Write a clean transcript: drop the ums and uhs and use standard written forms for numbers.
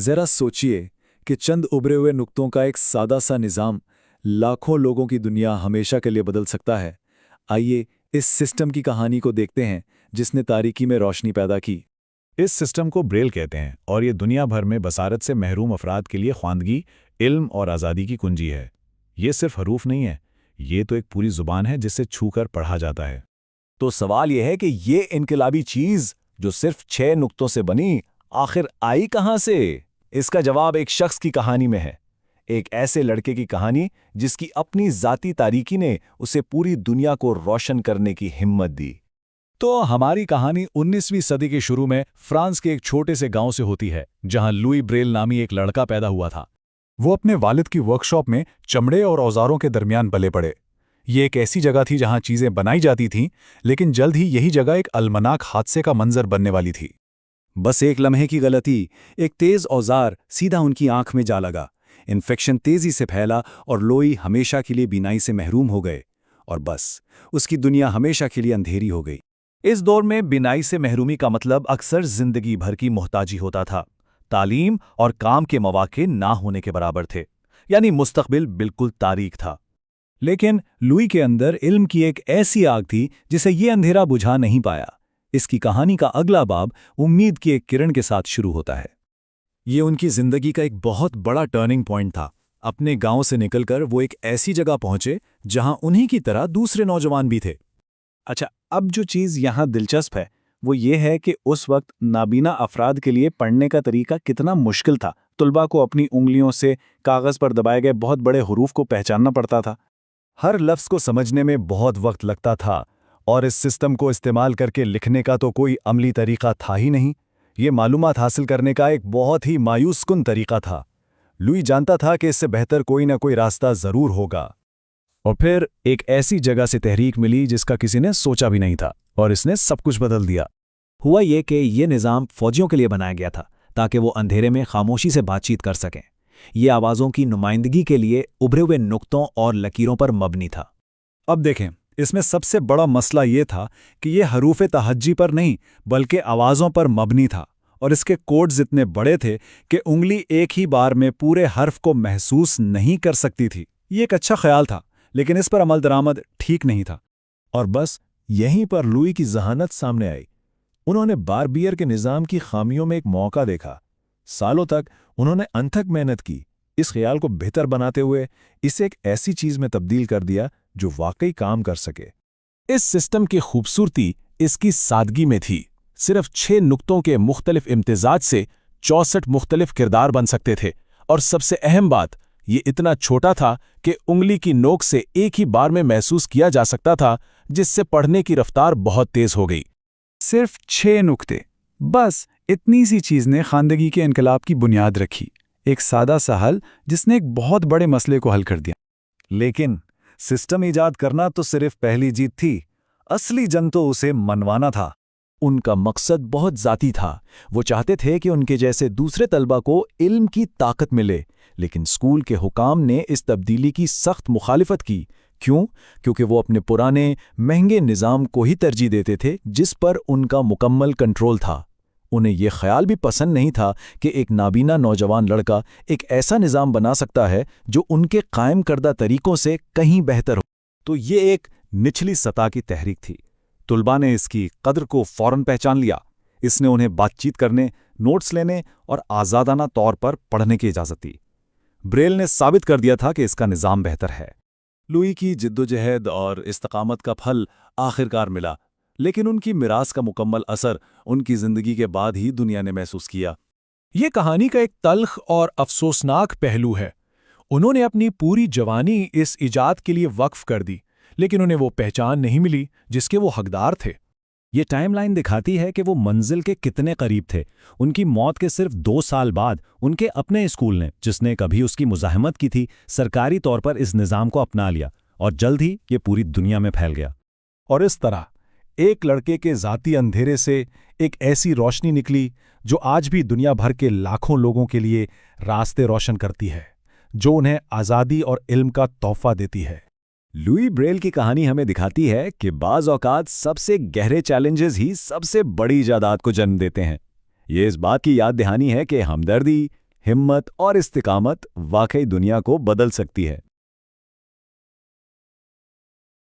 ज़रा सोचिए कि चंद उभरे हुए नुक्तों का एक सादा सा निज़ाम लाखों लोगों की दुनिया हमेशा के लिए बदल सकता है। आइए इस सिस्टम की कहानी को देखते हैं जिसने तारीकी में रोशनी पैदा की। इस सिस्टम को ब्रेल कहते हैं और ये दुनिया भर में बसारत से महरूम अफराद के लिए ख्वांदगी, इल्म और आज़ादी की कुंजी है। ये सिर्फ हरूफ नहीं है, ये तो एक पूरी ज़ुबान है जिससे छूकर पढ़ा जाता है। तो सवाल यह है कि ये इनकलाबी चीज़ जो सिर्फ 6 नुक्तों से बनी, आखिर आई कहाँ से? इसका जवाब एक शख्स की कहानी में है। एक ऐसे लड़के की कहानी जिसकी अपनी ज़ाती तारीकी ने उसे पूरी दुनिया को रोशन करने की हिम्मत दी। तो हमारी कहानी 19वीं सदी के शुरू में फ्रांस के एक छोटे से गांव से होती है, जहां लुई ब्रेल नामी एक लड़का पैदा हुआ था। वो अपने वालिद की वर्कशॉप में चमड़े और औजारों के दरमियान पले पड़े। ये एक ऐसी जगह थी जहां चीजें बनाई जाती थीं, लेकिन जल्द ही यही जगह एक अलमनाक हादसे का मंजर बनने वाली थी। बस एक लम्हे की गलती, एक तेज औजार सीधा उनकी आंख में जा लगा। इन्फेक्शन तेजी से फैला और लोई हमेशा के लिए बीनाई से महरूम हो गए, और बस उसकी दुनिया हमेशा के लिए अंधेरी हो गई। इस दौर में बिनाई से महरूमी का मतलब अक्सर जिंदगी भर की मोहताजी होता था। तालीम और काम के मौके ना होने के बराबर थे, यानी मुस्तकबिल बिल्कुल तारीक था। लेकिन लुई के अंदर इल्म की एक ऐसी आग थी जिसे ये अंधेरा बुझा नहीं पाया। इसकी कहानी का अगला बाब उम्मीद की एक किरण के साथ शुरू होता है। ये उनकी जिंदगी का एक बहुत बड़ा टर्निंग पॉइंट था। अपने गांव से निकलकर वो एक ऐसी जगह पहुंचे जहां उन्हीं की तरह दूसरे नौजवान भी थे। अच्छा, अब जो चीज़ यहाँ दिलचस्प है वो ये है कि उस वक्त नाबीना अफराद के लिए पढ़ने का तरीका कितना मुश्किल था। तुलबा को अपनी उंगलियों से कागज़ पर दबाए गए बहुत बड़े हरूफ को पहचानना पड़ता था। हर लफ्ज़ को समझने में बहुत वक्त लगता था, और इस सिस्टम को इस्तेमाल करके लिखने का तो कोई अमली तरीका था ही नहीं। ये मालूमात हासिल करने का एक बहुत ही मायूस कुन तरीका था। लुई जानता था कि इससे बेहतर कोई ना कोई रास्ता ज़रूर होगा। और फिर एक ऐसी जगह से तहरीक मिली जिसका किसी ने सोचा भी नहीं था, और इसने सब कुछ बदल दिया। हुआ ये कि ये निज़ाम फ़ौजियों के लिए बनाया गया था ताकि वो अंधेरे में खामोशी से बातचीत कर सकें। ये आवाज़ों की नुमाइंदगी के लिए उभरे हुए नुक्तों और लकीरों पर मबनी था। अब देखें, इसमें सबसे बड़ा मसला ये था कि ये हरूफ तहज्जी पर नहीं बल्कि आवाज़ों पर मबनी था, और इसके कोड्स इतने बड़े थे कि उंगली एक ही बार में पूरे हर्फ को महसूस नहीं कर सकती थी। ये एक अच्छा ख्याल था, लेकिन इस पर अमल दरामद ठीक नहीं था। और बस यहीं पर लुई की जहानत सामने आई। उन्होंने बारबियर के निज़ाम की खामियों में एक मौका देखा। सालों तक उन्होंने अनथक मेहनत की, इस ख्याल को बेहतर बनाते हुए इसे एक ऐसी चीज़ में तब्दील कर दिया जो वाकई काम कर सके। इस सिस्टम की खूबसूरती इसकी सादगी में थी। सिर्फ 6 नुक्तों के मुख्तलिफ इम्तिजाज से 64 मुख्तलिफ किरदार बन सकते थे, और सबसे अहम बात, ये इतना छोटा था कि उंगली की नोक से एक ही बार में महसूस किया जा सकता था, जिससे पढ़ने की रफ्तार बहुत तेज हो गई। सिर्फ 6 नुक्ते, बस इतनी सी चीज़ ने खानदगी के इनकलाब की बुनियाद रखी। एक सादा सा हल जिसने एक बहुत बड़े मसले को हल कर दिया। लेकिन सिस्टम ईजाद करना तो सिर्फ पहली जीत थी, असली जंग तो उसे मनवाना था। उनका मकसद बहुत ज़ाती था। वो चाहते थे कि उनके जैसे दूसरे तलबा को इल्म की ताकत मिले, लेकिन स्कूल के हुकाम ने इस तब्दीली की सख्त मुखालिफत की। क्यों? क्योंकि वो अपने पुराने महंगे निज़ाम को ही तरजीह देते थे जिस पर उनका मुकम्मल कंट्रोल था। उन्हें यह ख्याल भी पसंद नहीं था कि एक नाबीना नौजवान लड़का एक ऐसा निज़ाम बना सकता है जो उनके कायम करदा तरीकों से कहीं बेहतर हो। तो ये एक निचली सतह की तहरीक थी। तुलबा ने इसकी कद्र को फौरन पहचान लिया। इसने उन्हें बातचीत करने, नोट्स लेने और आज़ादाना तौर पर पढ़ने की इजाज़त दी। ब्रेल ने साबित कर दिया था कि इसका निज़ाम बेहतर है। लुई की जिद्दोजहद और इस्तकामत का फल आखिरकार मिला, लेकिन उनकी मिरास का मुकम्मल असर उनकी ज़िंदगी के बाद ही दुनिया ने महसूस किया। ये कहानी का एक तल्ख और अफसोसनाक पहलू है। उन्होंने अपनी पूरी जवानी इस इजाद के लिए वक्फ कर दी, लेकिन उन्हें वो पहचान नहीं मिली जिसके वो हकदार थे। ये टाइमलाइन दिखाती है कि वो मंजिल के कितने करीब थे। उनकी मौत के सिर्फ 2 साल बाद उनके अपने स्कूल ने, जिसने कभी उसकी मुज़ाहमत की थी, सरकारी तौर पर इस निज़ाम को अपना लिया, और जल्द ही ये पूरी दुनिया में फैल गया। और इस तरह एक लड़के के ज़ाती अंधेरे से एक ऐसी रोशनी निकली जो आज भी दुनिया भर के लाखों लोगों के लिए रास्ते रोशन करती है, जो उन्हें आज़ादी और इल्म का तोहफा देती है। लुई ब्रेल की कहानी हमें दिखाती है कि बाज़ औक़ात सबसे गहरे चैलेंजेस ही सबसे बड़ी इजादात को जन्म देते हैं। ये इस बात की याद दहानी है कि हमदर्दी, हिम्मत और इस्तिकामत वाकई दुनिया को बदल सकती है।